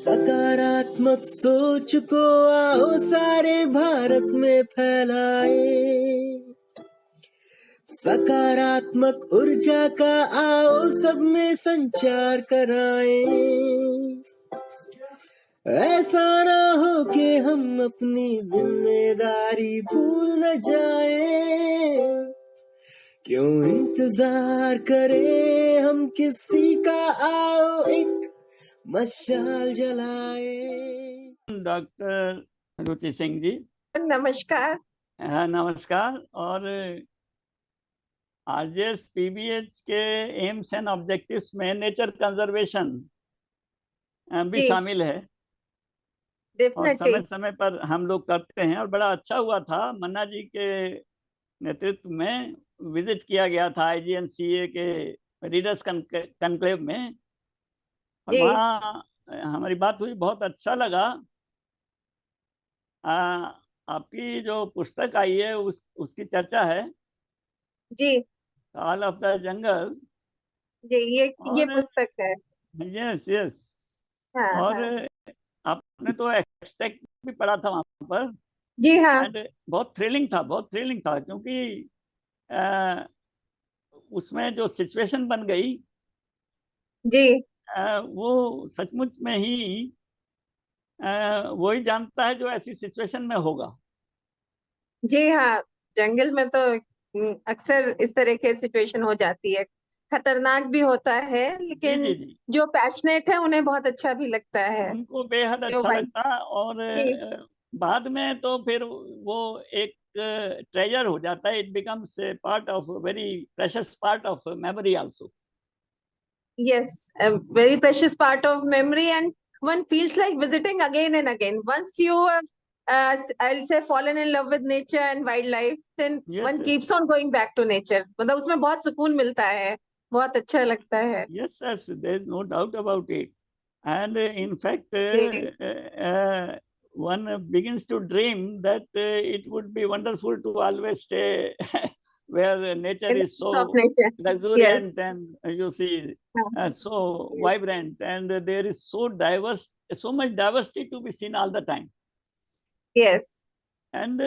सकारात्मक सोच को आओ सारे भारत में फैलाए, सकारात्मक ऊर्जा का आओ सब में संचार कराएं। ऐसा ना हो कि हम अपनी जिम्मेदारी भूल न जाएं, क्यों इंतजार करें हम किसी का, आओ एक मशाल जलाए। डॉक्टर रुचि सिंह जी, नमस्कार। हाँ नमस्कार। और आरजेएस पीबीएच के एम्स एंड ऑब्जेक्टिव्स में नेचर कंजर्वेशन भी शामिल है और समय समय पर हम लोग करते हैं। और बड़ा अच्छा हुआ था, मन्ना जी के नेतृत्व में विजिट किया गया था आईजीएनसीए के रीडर्स कॉन्क्लेव में, और वहाँ हमारी बात हुई, बहुत अच्छा लगा। आपकी जो पुस्तक आई है उसकी चर्चा है जी, ऑल ऑफ द जंगल जी, ये पुस्तक है। Yes yes. हाँ, और हाँ। आपने तो एक्सट्रैक्ट भी पढ़ा था वहां पर। जी हाँ। एंड बहुत थ्रिलिंग था क्योंकि उसमें जो सिचुएशन बन गई जी, वो सचमुच में ही वही जानता है जो ऐसी सिचुएशन में होगा। जी हाँ। जंगल में तो अक्सर इस तरह के सिचुएशन हो जाती है, खतरनाक भी होता है, लेकिन जी। जो पैशनेट है उन्हें बहुत अच्छा भी लगता है, उनको बेहद अच्छा लगता है। और बाद में तो फिर वो एक ट्रेजर हो जाता है, it becomes part of very precious part of memory also. yes, a very precious part of memory, and one feels like visiting again and again. Once you have, I'll say, fallen in love with nature and wildlife, then one keeps on going back to nature. मतलब उसमें बहुत सुकून मिलता है, बहुत अच्छा लगता है। Yes, there is no doubt about it. And in fact, one begins to dream that it would be wonderful to always stay where nature is so luxuriant and you see so vibrant, and there is so much diversity to be seen all the time. Yes. And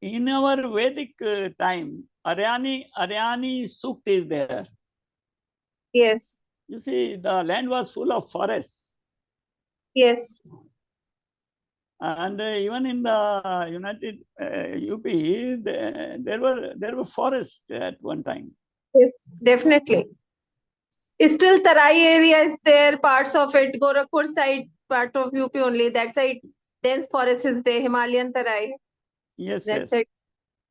in our Vedic time, Aryani Sukt is there. Yes. You see, the land was full of forests. Yes. And even in the United UP, there were forests at one time. Yes, definitely. Still, Tarai area is there, parts of it. Gorakhpur side, part of UP only. That side, dense forest is there, Himalayan Tarai. Yes, that's yes. It.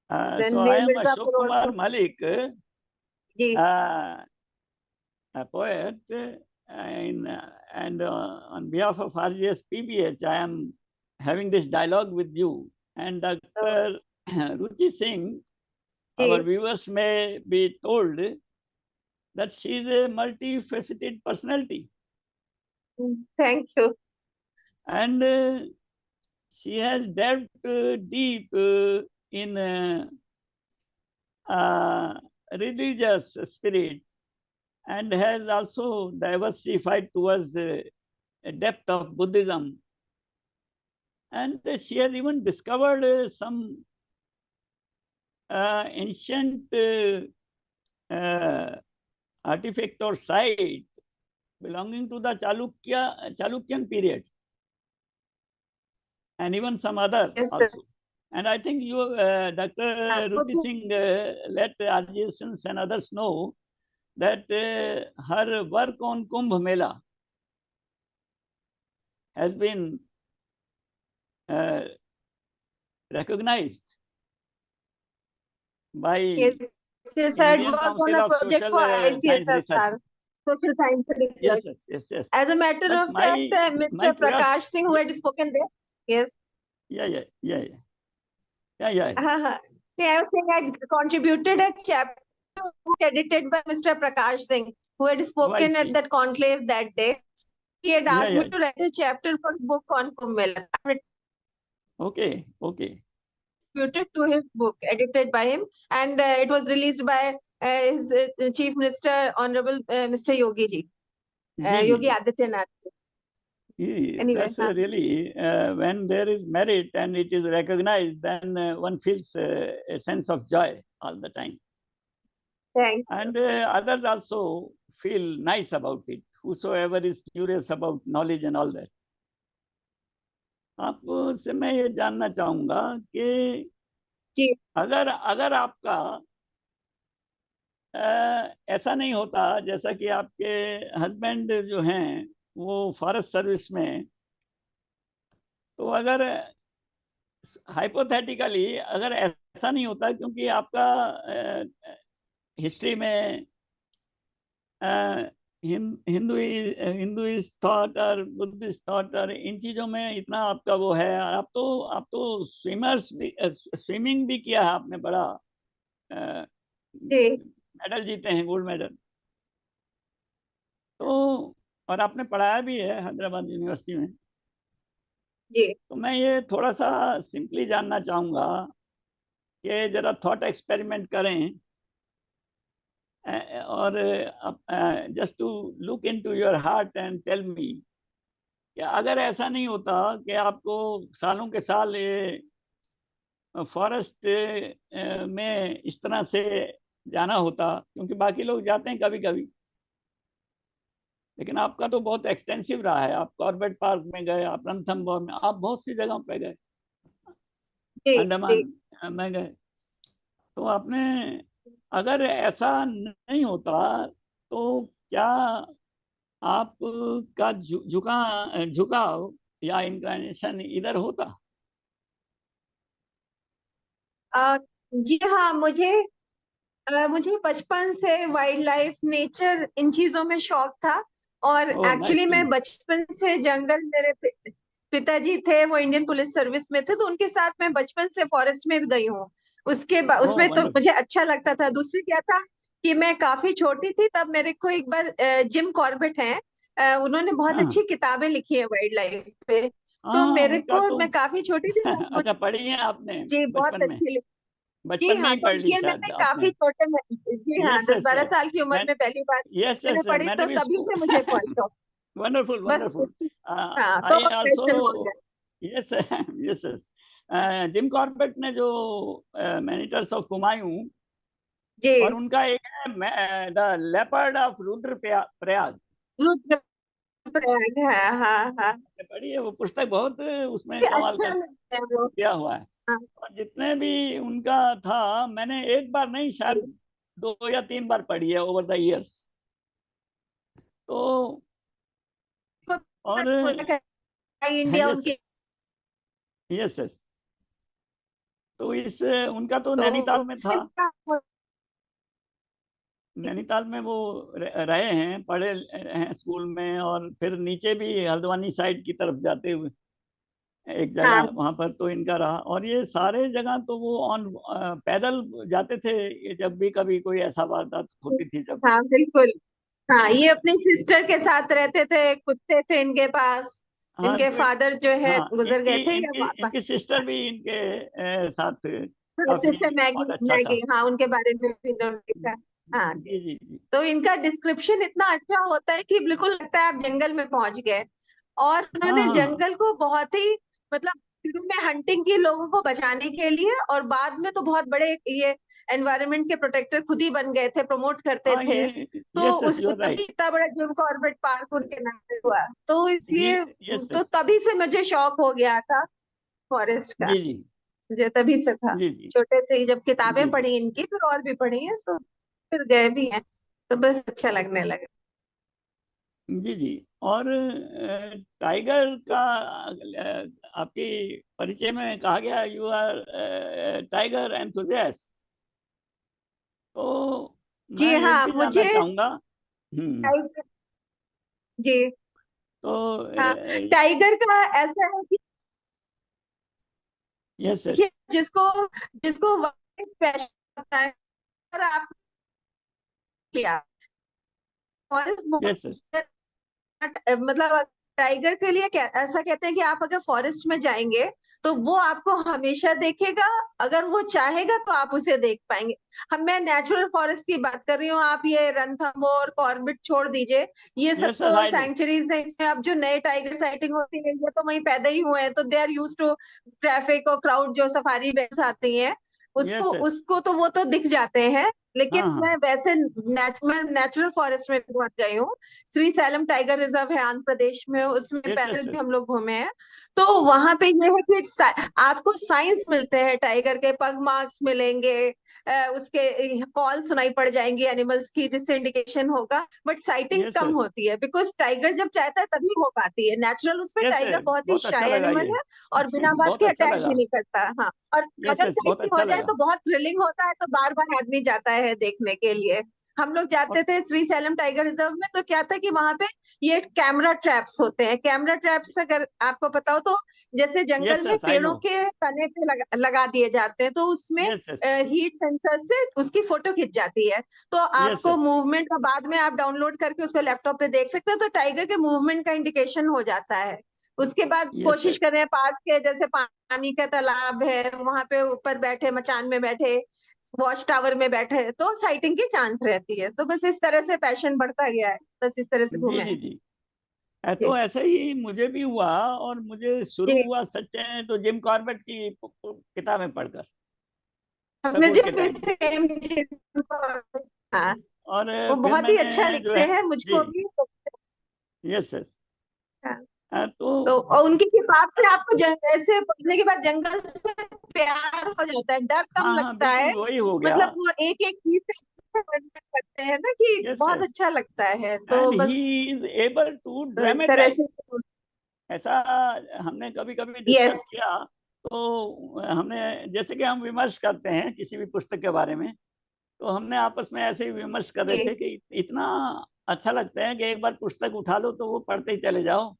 So I am Ashok Kumar Malik, a poet, and on behalf of RGS PBH, I am having this dialogue with you. And Dr. Ruchi Singh, our viewers may be told that she is a multifaceted personality. Thank you. And she has delved deep in religious spirit, and has also diversified towards a depth of Buddhism. And she has even discovered some ancient artifact or site belonging to the Chalukyan period, and even some other also. And I think you, Dr. Ruchi Singh, let RGSNs and others know that her work on Kumbh Mela has been recognized by Indian Council of Social Science Research. Social Science Research. Yes. As a matter of fact, Mr. Prakash Singh, who had spoken there, yes. Yeah. I was saying I contributed a chapter edited by Mr. Prakash Singh, who had spoken at that conclave that day. He had asked me to write a chapter for a book on Kumbh Mela. Okay. Contributed to his book, edited by him, and it was released by is Chief Minister Honorable Mr. Yogi ji, Yogi Adityanath. Anyway, that's really when there is merit and it is recognized, then one feels a sense of joy all the time. Thank you. And others also feel nice about it. Whosoever is curious about knowledge and all that. आपसे मैं ये जानना चाहूंगा कि अगर आपका ऐसा नहीं होता, जैसा कि आपके हस्बैंड जो हैं वो फॉरेस्ट सर्विस में, तो अगर हाइपोथेटिकली अगर ऐसा नहीं होता, क्योंकि आपका हिस्ट्री में हिंदुइस्ट थॉट और बुद्धिस्ट थॉट और इन चीजों में इतना आपका वो है, और आप तो स्विमिंग भी किया है आपने, बड़ा मेडल जीते हैं, गोल्ड मेडल। तो और आपने पढ़ाया भी है हैदराबाद यूनिवर्सिटी में। तो मैं ये थोड़ा सा सिंपली जानना चाहूंगा कि जरा थॉट एक्सपेरिमेंट करें और just to look into your heart and tell me कि अगर ऐसा नहीं होता कि आपको सालों के साल ये फॉरेस्ट में इस तरह से जाना होता, क्योंकि बाकी लोग जाते हैं कभी कभी, लेकिन आपका तो बहुत एक्सटेंसिव रहा है। आप कॉर्बेट पार्क में गए, आप रणथंबोर में, आप बहुत सी जगहों पे गए, अंडमान में गए। तो आपने अगर ऐसा नहीं होता तो क्या आपका झुकाव या इंक्लिनेशन इधर होता? जी हाँ, मुझे बचपन से वाइल्ड लाइफ, नेचर, इन चीजों में शौक था। और एक्चुअली मैं बचपन से जंगल, मेरे पिताजी थे वो इंडियन पुलिस सर्विस में थे, तो उनके साथ मैं बचपन से फॉरेस्ट में भी गई हूँ। उसमें तो मुझे अच्छा लगता था। दूसरी क्या था कि मैं काफी छोटी थी तब मेरे को एक बार जिम कॉर्बेट हैं, उन्होंने बहुत अच्छी किताबें लिखी है वाइल्ड लाइफ पे, तो मेरे को मैं काफी छोटी थी। अच्छा, पढ़ी है आपने? जी, बहुत अच्छी लिखी। बचपन में ही पढ़ ली शायद मैंने काफी छोटे में, जी हाँ, 10-12 साल की उम्र में पहली बार मैंने पढ़ी, तो तभी से मुझे पढ़ता। Wonderful wonderful. हाँ, तो पैशन हो गया। Yes yes. जिम कॉर्बेट ने जो मैनीटर्स ऑफ कुमायूं, और उनका एक है द लेपर्ड ऑफ रुद्रप्रयाग। हाँ हाँ हाँ, पढ़ी है वो पुस्तक, बहुत उसमें कमाल का किया हुआ है। और जितने भी उनका था, मैंने एक बार नहीं शायद 2 या 3 बार पढ़ी है ओवर द इयर्स। तो और इंडिया उनकी, यस यस। तो इस उनका तो नैनीताल में था, नैनीताल में वो रहे हैं, पढ़े हैं स्कूल में, और फिर नीचे भी हल्द्वानी साइड की तरफ जाते हुए एक जगह वहां पर तो इनका रहा। और ये सारे जगह तो वो पैदल जाते थे जब भी कभी कोई ऐसा वारदात होती थी जब। हाँ बिल्कुल, हाँ, ये अपनी सिस्टर के साथ रहते थे, कुत्ते थे इनके पास। इनके फादर जो है गुजर गए थे। इनकी सिस्टर भी इनके साथ सिस्टर मैगी, हाँ, उनके बारे में भी लिखा। हाँ जी। तो इनका डिस्क्रिप्शन इतना अच्छा होता है कि बिल्कुल लगता है आप जंगल में पहुंच गए। और उन्होंने जंगल को बहुत ही, मतलब शुरू में हंटिंग की, लोगों को बचाने के लिए, और बाद में तो बहुत बड़े ये एनवायरनमेंट के प्रोटेक्टर खुद ही बन गए थे, प्रमोट करते थे। तो उसको तभी इतना बड़ा जिम कॉर्बेट पार्क उनके नाम पे हुआ। तो इसलिए तो तभी से मुझे शौक हो गया था फॉरेस्ट का। मुझे तभी से था, छोटे से ही जब किताबें पढ़ी इनकी, फिर और भी पढ़ी है, तो फिर गए भी हैं, तो बस अच्छा लगने लगा। जी जी। और टाइगर का आपके परिचय में कहा गया यू आर टाइगर एंथुसियास्ट। तो जी हाँ, मुझे चाहूंगा जी तो टाइगर का ऐसा है कि यस जिसको पैशन होता है, और आप किया फॉरेस्ट, मतलब टाइगर के लिए ऐसा कहते हैं कि आप अगर फॉरेस्ट में जाएंगे तो वो आपको हमेशा देखेगा, अगर वो चाहेगा तो आप उसे देख पाएंगे। मैं नेचुरल फॉरेस्ट की बात कर रही हूँ, आप ये रणथंभौर कॉर्बेट छोड़ दीजिए, ये सब Yes, तो I know. सैंक्चुरीज है। इसमें अब जो नए टाइगर साइटिंग होती है ये तो वहीं पैदा ही हुए हैं, तो they are use to traffic और क्राउड, जो सफारी वैन्स आती हैं उसको Yes. उसको तो वो तो दिख जाते हैं। लेकिन हाँ, हाँ। मैं वैसे नेचुरल फॉरेस्ट में बहुत गई हूँ। श्री सैलम टाइगर रिजर्व है आंध्र प्रदेश में, उसमें Yes, पैदल yes, भी yes. हम लोग घूमे हैं। तो वहां पे ये है कि आपको साइंस मिलते हैं, टाइगर के पग मार्क्स मिलेंगे, उसके कॉल सुनाई पड़ जाएंगी एनिमल्स की, जिससे इंडिकेशन होगा। But sighting Yes, come sir. होती है, बिकॉज टाइगर जब चाहता है तभी हो पाती है। नेचुरल उसमें Yes, टाइगर sir. बहुत ही बहुत अच्छा शाय लगा एनिमल ये। है और बिना बात बहुत के अच्छा अटैक भी लगा। नहीं करता। हाँ, और Yes, अगर yes. बहुत साइटिंग अच्छा हो जाए लगा। तो बहुत थ्रिलिंग होता है, तो बार बार आदमी जाता है देखने के लिए। हम लोग जाते और थे श्री सैलम टाइगर रिजर्व में, तो क्या था कि वहां पे ये कैमरा ट्रैप्स होते हैं। कैमरा ट्रैप्स अगर आपको पता हो तो, जैसे जंगल Yes, में yes, I पेड़ों know. के तने पे लगा दिए जाते हैं, तो उसमें Yes, yes. हीट सेंसर से उसकी फोटो खिंच जाती है। तो Yes, आपको yes. मूवमेंट का बाद में आप डाउनलोड करके उसको लैपटॉप पे देख सकते हो, तो टाइगर के मूवमेंट का इंडिकेशन हो जाता है। उसके बाद Yes, कोशिश yes. करें पास के, जैसे पानी का तालाब है वहां पे ऊपर बैठे, मचान में बैठे, वॉच टावर में बैठे, तो साइटिंग की चांस रहती है। तो बस इस तरह से पैशन बढ़ता गया है, बस इस तरह से जी, घूमे जी, हैं। जी। जी तो ऐसे ही मुझे भी हुआ, और मुझे शुरू जी, हुआ सच है तो जिम कॉर्बेट की किताबें पढ़कर स्कूल मुझे के भी टाइम में। सेम। हाँ, और वो फिर बहुत ही मैंने अच्छा जो लिखते है, हैं, जी, मुझको भी। Yes, yes. हाँ, तो तो और उनकी किताब से आपको ऐसे पढ़ने के बाद जंगल से प्यार हो जाता है, डर कम हाँ, हाँ, लगता है। बिल्कुल वही हो गया। मतलब वो एक एक चीज से वर्णन करते हैं ना, कि यस, बहुत यस। अच्छा लगता है। तो एंड ही बस इज एबल टू तो इस तरह ड्रामेटाइज। से। ऐसा हमने कभी कभी यस डिस्कस किया, तो हमने, जैसे कि हम विमर्श करते हैं किसी भी पुस्तक के बारे में, तो हमने आपस में ऐसे ही विमर्श कर रहे जी, थे कि इतना अच्छा लगता है कि एक बार पुस्तक उठा लो तो वो पढ़ते ही चले जाओ,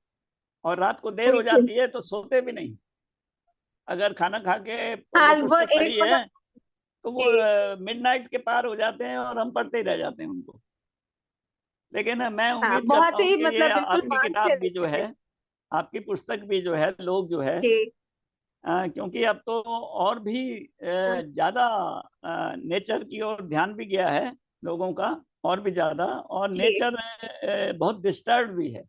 और रात को देर हो बिल्कुल। जाती है तो सोते भी नहीं। अगर खाना खा के वो हाँ, वो पुस्तक एक पढ़ी है मतलब। तो वो जी मिडनाइट के पार हो जाते हैं और हम पढ़ते ही रह जाते हैं उनको। लेकिन मैं हाँ, उम्मीद करता बहुत हूँ ही कि ये मतलब बिल्कुल आपकी मान से किताब भी जो लिखते है, हैं। आपकी पुस्तक भी जो है, लोग जो है, जी क्योंकि अब तो और भी ज़्यादा नेचर की ओर ध्यान भी गया है लोगों का, और भी ज़्यादा, और जी नेचर बहुत डिस्टर्ब भी है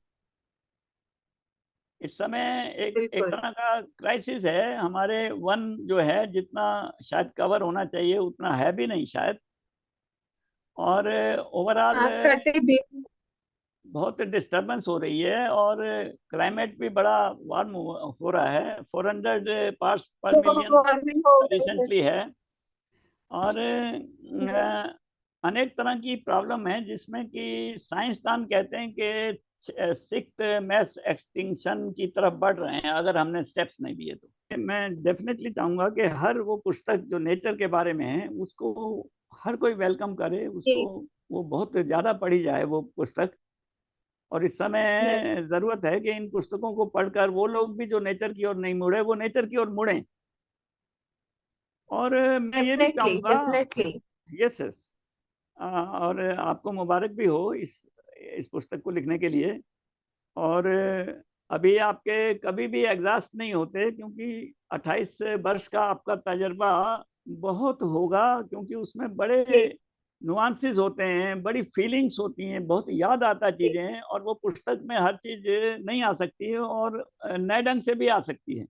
इस समय। एक एक बिल्कुल। तरह का क्राइसिस है। हमारे वन जो है, जितना शायद कवर होना चाहिए उतना है भी नहीं शायद, और ओवरऑल हाँ, कटे भी। बहुत डिस्टरबेंस हो रही है, और क्लाइमेट भी बड़ा वार्म हो रहा है। 400 पार्ट्स पर मिलियन वार्मिंग हो गई है। रिसेंटली है, और अनेक तरह की प्रॉब्लम है, जिसमें कि साइंसदान कहते हैं कि सिक्स्थ मैस एक्सटिंक्शन की तरफ बढ़ रहे हैं अगर हमने स्टेप्स नहीं लिए तो। मैं डेफिनेटली चाहूँगा कि हर वो पुस्तक जो नेचर के बारे में है उसको हर कोई वेलकम करे, उसको जी वो बहुत ज़्यादा पढ़ी जाए वो पुस्तक। और इस यस, समय ज़रूरत है कि इन पुस्तकों को पढ़कर वो लोग भी जो नेचर की ओर नहीं मुड़े, वो नेचर की ओर मुड़ें। और मैं ये भी डेफिनेटली चाहूँगा, डेफिनेटली। यस, यस, और आपको मुबारक भी हो इस पुस्तक को लिखने के लिए। और अभी आपके कभी भी एग्जॉस्ट नहीं होते, क्योंकि 28 वर्ष का आपका तजर्बा बहुत होगा, क्योंकि उसमें बड़े जी नुआंसेस होते हैं, बड़ी फीलिंग्स होती हैं, बहुत याद आता जी चीज़ें, और वो पुस्तक में हर चीज़ नहीं आ सकती है, और नए ढंग से भी आ सकती है।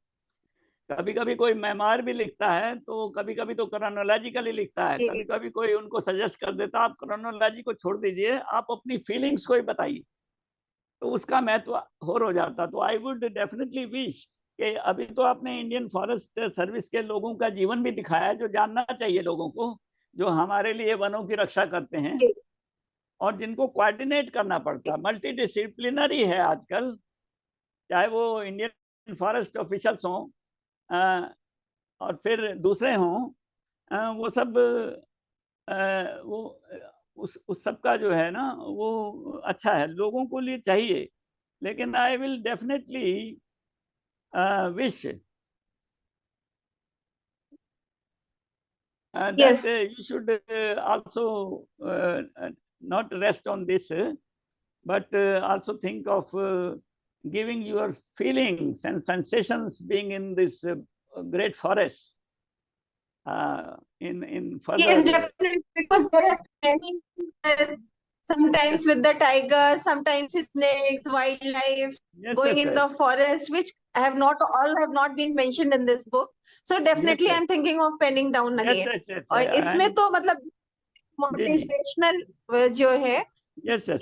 कभी कभी कोई मेमोयर भी लिखता है तो कभी कभी तो क्रोनोलॉजिकली लिखता है, कभी जी कभी कोई उनको सजेस्ट कर देता, आप क्रोनोलॉजी को छोड़ दीजिए, आप अपनी फीलिंग्स को ही बताइए, तो उसका महत्व और हो जाता। तो आई वुड डेफिनेटली विश कि अभी तो आपने इंडियन फॉरेस्ट सर्विस के लोगों का जीवन भी दिखाया, जो जानना चाहिए लोगों को, जो हमारे लिए वनों की रक्षा करते हैं, जी और जिनको कोऑर्डिनेट करना पड़ता है। मल्टी डिसिप्लिनरी है आजकल, चाहे वो इंडियन फॉरेस्ट ऑफिशियल्स हों और फिर दूसरे हों, वो सब वो उस सब का जो है ना, वो अच्छा है, लोगों को लिए चाहिए। लेकिन I will definitely wish that yes you should also not rest on this, but also think of giving your feelings and sensations being in this great forest. In further. Yes, definitely, because there are many, sometimes with the tiger, sometimes snakes, wildlife, going in the forest, which have not been mentioned in this book. So definitely I'm thinking of penning down again. और इसमें तो मतलब motivational जो है,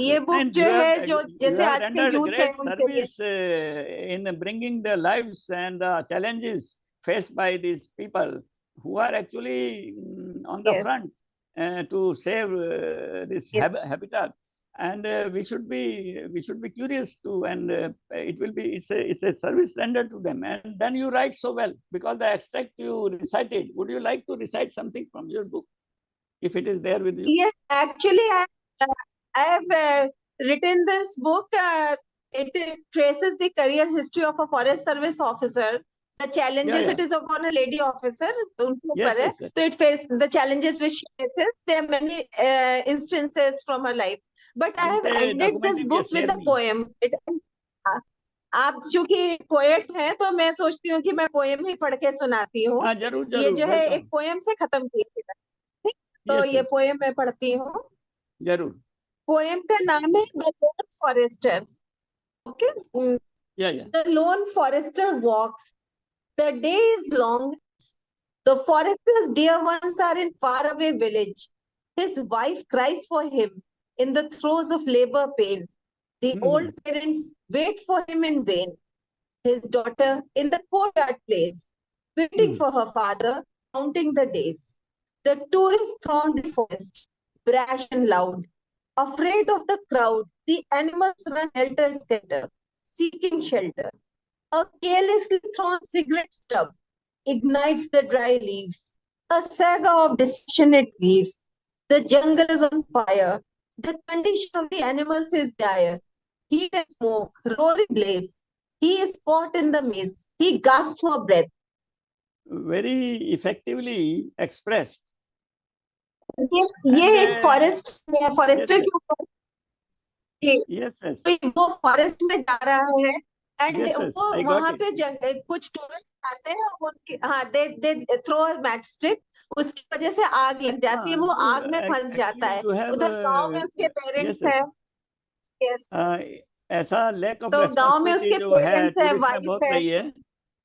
ये book जो है जो जैसे आज के यूथ है उनके लिए, in bringing the lives and the challenges faced by these people who are actually on the front to save this habitat, and we should be curious too, and it's a service rendered to them. And then you write so well, because the extract you recited. Would you like to recite something from your book, if it is there with you? Yes, actually I have written this book. It traces the career history of a forest service officer. The challenges, it is upon a lady officer. So it faces the challenges which she faces. There are many instances from her life. But I have ended this book with a poem. आप चूंकि poet हैं तो मैं सोचती हूँ कि मैं poem ही पढ़ के सुनाती हूँ। ये जो है एक पोएम से खत्म की थी, तो ये पोएम मैं पढ़ती हूँ। जरूर। पोएम का नाम है the lone forester. Okay, the lone forester walks, the day is long, the forester's dear ones are in faraway village. His wife cries for him in the throes of labor pain. The old parents wait for him in vain. His daughter in the courtyard plays, waiting for her father, counting the days. The tourists throng the forest, brash and loud. Afraid of the crowd, the animals run helter-skelter, seeking shelter. A carelessly thrown cigarette stub ignites the dry leaves. A saga of destruction it weaves. The jungle is on fire. The condition of the animals is dire. Heat and smoke, roaring blaze. He is caught in the maze. He gasps for breath. Very effectively expressed. ये एक forester के ऊपर, वो forest में जा रहा है, and वो वहां पे कुछ टूरिस्ट आते हैं, उनके दे थ्रो मैच स्टिक, उसकी वजह से आग लग जाती है, वो आग में फंस जाता है। उधर गांव में उसके पेरेंट्स हैं, ऐसा लैक ऑफ गांव में उसके पेरेंट्स हैं, वाइफ है,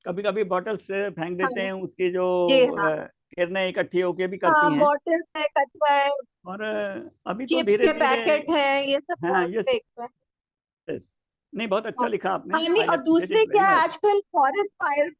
कभी कभी बॉटल से फेंक देते हैं, उसकी जो किरणें इकट्ठी होके भी करती हैं, बॉटल है, कचरा है, और अभी तो चिप्स के पैकेट है, ये सब नहीं, बहुत अच्छा लिखा आपने। नहीं, और दूसरे क्या, आजकल फॉरेस्ट फायर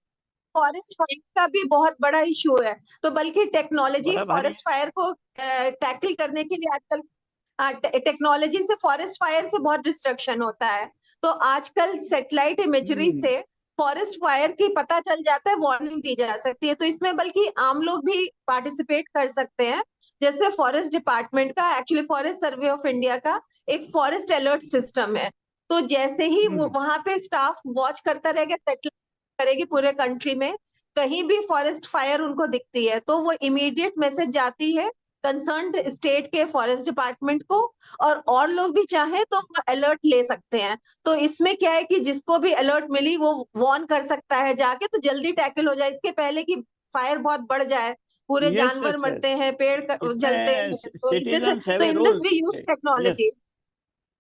का भी बहुत बड़ा इशू है, तो बल्कि टेक्नोलॉजी फॉरेस्ट फायर को टैकल करने के लिए आजकल टेक्नोलॉजी से फॉरेस्ट फायर से बहुत डिस्ट्रक्शन होता है, तो आजकल सैटेलाइट इमेजरी से फॉरेस्ट फायर की पता चल जाता है, वार्निंग दी जा सकती है, तो इसमें बल्कि आम लोग भी पार्टिसिपेट कर सकते हैं। जैसे फॉरेस्ट डिपार्टमेंट का, actually forest survey of India का एक फॉरेस्ट अलर्ट सिस्टम है, तो जैसे ही वहां पे स्टाफ वॉच करता रहेगा, सैटेलाइट करेगी पूरे कंट्री में, कहीं भी फॉरेस्ट फायर उनको दिखती है तो वो इमीडिएट मैसेज जाती है कंसर्न्ड स्टेट के फॉरेस्ट डिपार्टमेंट को, और लोग भी चाहे तो अलर्ट ले सकते हैं। तो इसमें क्या है कि जिसको भी अलर्ट मिली वो वार्न कर सकता है जाके, तो जल्दी टैकल हो जाए, इसके पहले कि फायर बहुत बढ़ जाए, पूरे जानवर मरते हैं, पेड़ जलते हैं। तो in this we use technology.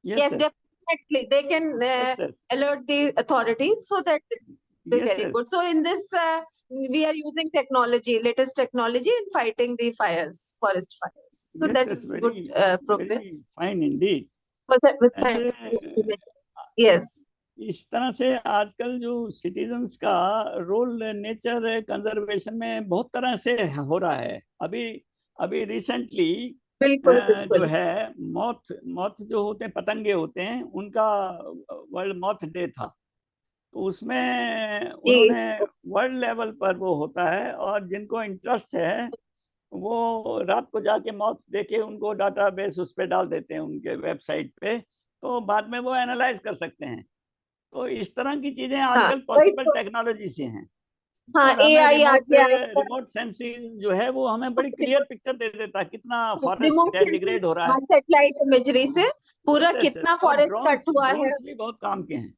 Yes, definitely they can alert the authorities, so that be very good. So in this we are using technology, latest technology in fighting the fires, forest fires. So that is good progress. Fine indeed. Yes. इस तरह से आजकल जो citizens का role nature conservation में बहुत तरह से हो रहा है। अभी रिसेंटली जो है मॉथ जो होते हैं, पतंगे होते हैं, उनका वर्ल्ड मॉथ डे था, तो उसमें उन्होंने वर्ल्ड लेवल पर वो होता है, और जिनको इंटरेस्ट है वो रात को जाके मॉथ देखे, उनको डाटाबेस उस पे डाल देते हैं उनके वेबसाइट पे, तो बाद में वो एनालाइज कर सकते हैं। तो इस तरह की चीजें आजकल पॉसिबल टेक्नोलॉजी से हैं। AI आ गया, रिमोट सेंसिंग जो है वो हमें बड़ी क्लियर पिक्चर दे देता है, कितना फॉरेस्ट डिग्रेड हो रहा है, सैटेलाइट इमेजरी से पूरा कितना फॉरेस्ट कट हुआ है। भी बहुत काम के हैं।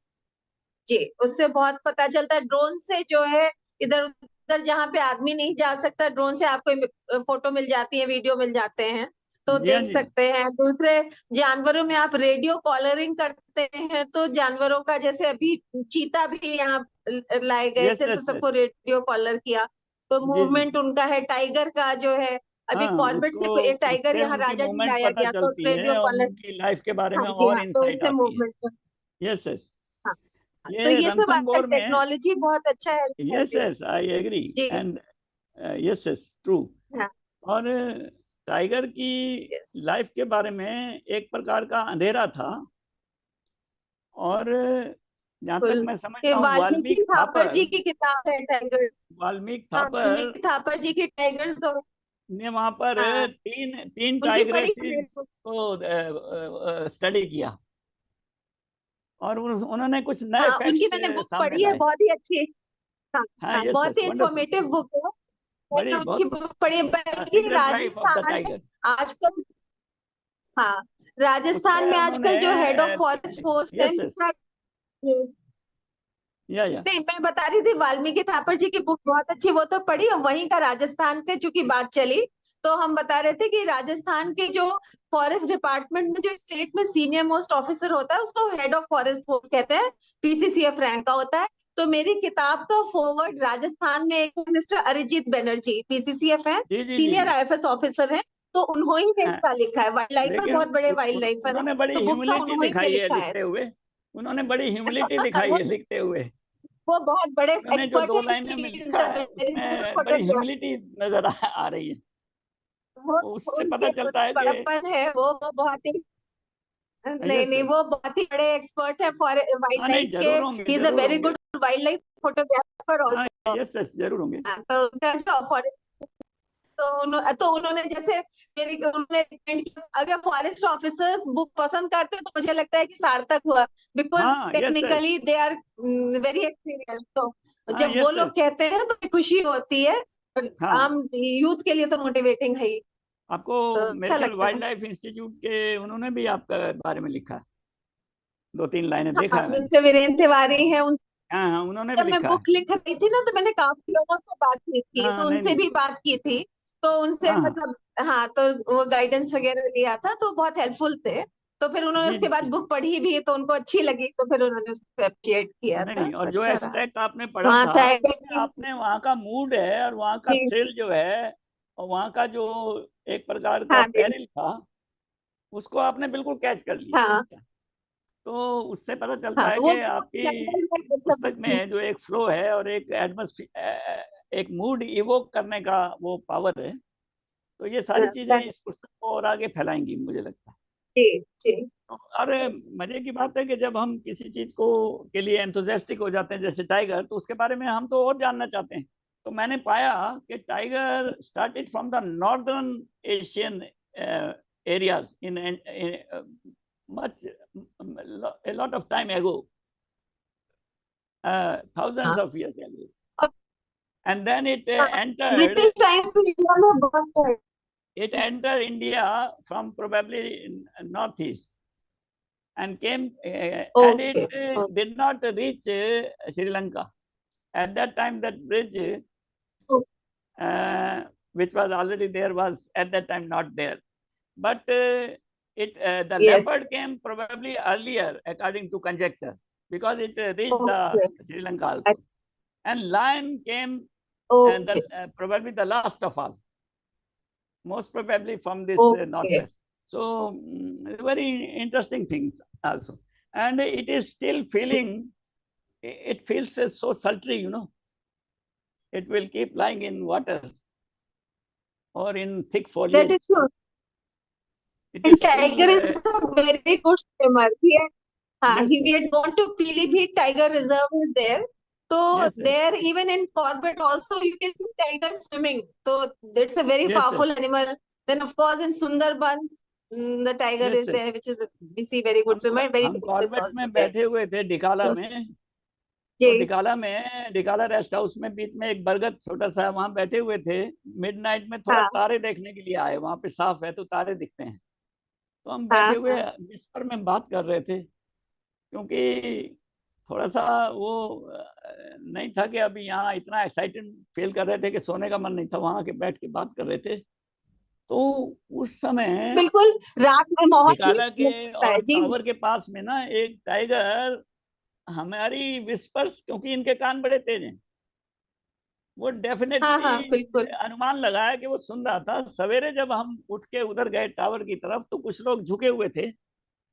जी, उससे बहुत पता चलता है। ड्रोन से जो है इधर उधर जहाँ पे आदमी नहीं जा सकता, ड्रोन से आपको फोटो मिल जाती है, वीडियो मिल जाते हैं, तो जी हाँ देख जी। सकते हैं। दूसरे जानवरों में आप रेडियो कॉलरिंग करते हैं, तो जानवरों का, जैसे अभी चीता भी यहाँ लाए गए यस थे, तो यस यस। सबको रेडियो कॉलर किया, तो जी जी। मूवमेंट उनका है। टाइगर का जो है, अभी हाँ, कॉर्बेट से उसको एक टाइगर उससे यहाँ उनकी राजा जी मूवमेंट लाया पता गया, तो चलती रेडियो है और कॉलर। उनकी लाइफ के बारे में हाँ जी, और हाँ, तो इंसाइट उससे आती है। मूवमेंट। Yes yes. हाँ, तो ये ये सब रणथंबोर में, टेक्नोलॉजी बहुत अच्छा है। यस यस आई एग्री जी। And yes yes true. हाँ। और टाइगर की यस। लाइफ के बारे में एक प्रकार का अंधेरा था, और जहाँ तक मैं ये समझता हूँ वाल्मीकि वाल्मीकि थापर थापर, जी की किताब है टाइगर। वाल्मीकि थापर वाल्मीकि थापर जी की टाइगर्स, और ने वहां पर हाँ, तीन तीन उनकी पढ़ी है। टाइग्रेसिस को स्टडी किया, और उन्होंने कुछ नए हाँ, उनकी फैक्ट्स मैंने बुक सामने पढ़ी है, लाए। बहुत ही अच्छी। हाँ। हाँ हाँ, यस बहुत yes he wonderful. Informative book है। मैंने बड़ी उनकी बहुत बुक पढ़ी है, बल्कि secret life of the Rajasthan में टाइगर। आजकल, हाँ, राजस्थान उसमें में उन्होंने आजकल जो हेड ऑफ फॉरेस्ट फोर्स है, यस यस या नहीं, मैं बता रही थी वाल्मीकि थापर जी की बुक बहुत अच्छी, वो तो पढ़ी। और वहीं का राजस्थान के चूंकि बात चली, तो हम बता रहे थे कि राजस्थान के जो फॉरेस्ट डिपार्टमेंट में जो स्टेट में सीनियर मोस्ट ऑफिसर होता है, उसको हेड ऑफ फॉरेस्ट फोर्स कहते हैं, पीसीसीएफ रैंक का होता है। तो मेरी किताब का फॉरवर्ड राजस्थान में एक मिस्टर अरिजीत बनर्जी, पीसीसीएफ है, जी जी जी सीनियर जी। आईएफएस ऑफिसर है, तो उन्होंने ने हाँ, इसका लिखा है। वाइल्ड लाइफर, लेकिन बहुत बड़े वाइल्ड लाइफर है, उन्होंने बड़ी तो बुक का ह्यूमिलिटी उन्होंने ने दिखाई है लिखा है। लिखते हुए। उन्होंने बड़ी ह्यूमिलिटी दिखाई वो है लिखते हुए। वो बहुत बड़े उन्होंने जो एक्सपर्ट दो है। लाइनें में He is लिखा a है very good उसमें बड़ी photographer। ह्यूमिलिटी नजर आ रही है। वो उससे पता उनके चलता है कि बड़प्पन है, वो बहुत ही, नहीं यस नहीं, यस। वो बहुत ही बड़े एक्सपर्ट है फॉर वाइल्ड हाँ नहीं लाइफ के। जरूर होंगे ही इज अ जरूर वेरी होंगे। गुड वाइल्ड लाइफ फोटोग्राफर हाँ ऑल्सो। यस यस जरूर होंगे। तो उनका जो फॉरेस्ट, तो उन्होंने जैसे मेरी उन्होंने recommend किया, अगर फॉरेस्ट ऑफिसर्स बुक पसंद करते हैं, तो मुझे लगता है कि सार्थक हुआ, बिकॉज हाँ yes yes. Technically they are very experience. तो हाँ जब वो यस लोग यस। कहते हैं तो खुशी होती है। हाँ, आम यूथ के लिए तो मोटिवेटिंग है ही। आपको तो मेरे अच्छा ख्याल लगता वाइल्ड है। लाइफ इंस्टीट्यूट के उन्होंने भी आपके बारे में लिखा है, दो तीन लाइनें देखा हाँ, है मैंने। मिस्टर वीरेंद्र तिवारी है। हाँ हाँ उन्होंने भी जब मैं लिखा है। बुक लिख रही थी ना, तो मैंने काफी लोगों से बात की थी, हाँ तो नहीं उनसे नहीं। भी बात की थी, तो उनसे हाँ हाँ मतलब, हाँ, तो वो गाइडेंस वगैरह लिया था, तो बहुत हेल्पफुल थे। तो फिर उन्होंने जी उसके जी बाद जी। बुक पढ़ी भी, तो उनको अच्छी लगी, तो फिर उन्होंने उसको अप्रिशिएट किया नहीं था। नहीं, और जो अच्छा रहा। एक्सट्रैक्ट आपने पढ़ा वहाँ था था उसमें आपने वहाँ का मूड है और वहाँ का जी। थ्रिल जो है और वहाँ का जो एक प्रकार का हाँ जी। पेरिल था, उसको आपने बिल्कुल कैच कर हाँ। लिया। तो उससे पता चलता हाँ, है वो कि आपकी पुस्तक में जो एक फ्लो है और एक एटमोस्फियर, एक मूड इवोक करने का वो पावर है, तो ये सारी चीजें इस पुस्तक को और आगे फैलाएंगी मुझे लगता है। जी जी। और मजे की बात है कि जब हम किसी चीज को के लिए एंथुजियास्टिक हो जाते हैं जैसे टाइगर, तो उसके बारे में हम तो और जानना चाहते हैं। तो मैंने पाया कि tiger started from the northern Asian areas in much a lot of time ago, thousands हाँ, of years ago, and then it entered British times में इंडिया में बहुत है। it entered India from probably northeast and came and it okay. did not reach Sri Lanka. At that time, that bridge, uh, which was already there, was at that time not there. But the yes. leopard came probably earlier, according to conjecture, because it reached the okay. Sri Lanka also. And lion came okay. probably the last of all, most probably from this okay. northwest. So very interesting things also. And it is still feeling, it feels so sultry, you know. It will keep lying in water or in thick that is foliage. True. It And is still, tiger is a very good swimmer. yes, He had gone to Pilibhit Tiger Reserve is there. So yes, yes, there, even in Corbett also, you can see tiger swimming. So that's a very yes, yes, powerful animal. Then of course in Sundarbans, the tiger yes, is yes. there, which is we see very good swimmer, very हम dangerous Corbett also में there. बैठे हुए थे डिकाला So, में। तो जी। डिकाला rest house में बीच में एक बरगद छोटा सा, वहां बैठे हुए थे। मिडनाइट में थोड़ा हाँ तारे देखने के लिए आए, वहां पे साफ है तो तारे दिखते हैं। तो हम बैठे हाँ हुए हाँ। विस्पर में बात कर रहे थे, क्योंकि थोड़ा सा वो नहीं था कि अभी यहाँ इतना एक्साइटेड फील कर रहे थे कि सोने का मन नहीं था, वहां के बैठ के बात कर रहे थे। तो उस समय बिल्कुल रात में माहौल निकाला के लगता है और जी। टावर के पास में ना एक टाइगर हमारी विस्पर्स, क्योंकि इनके कान बड़े तेज हैं, वो हाँ डेफिनेटली बिल्कुल। अनुमान लगाया कि वो सुन रहा था। सवेरे जब हम उठ के उधर गए टावर की तरफ, तो कुछ लोग झुके हुए थे,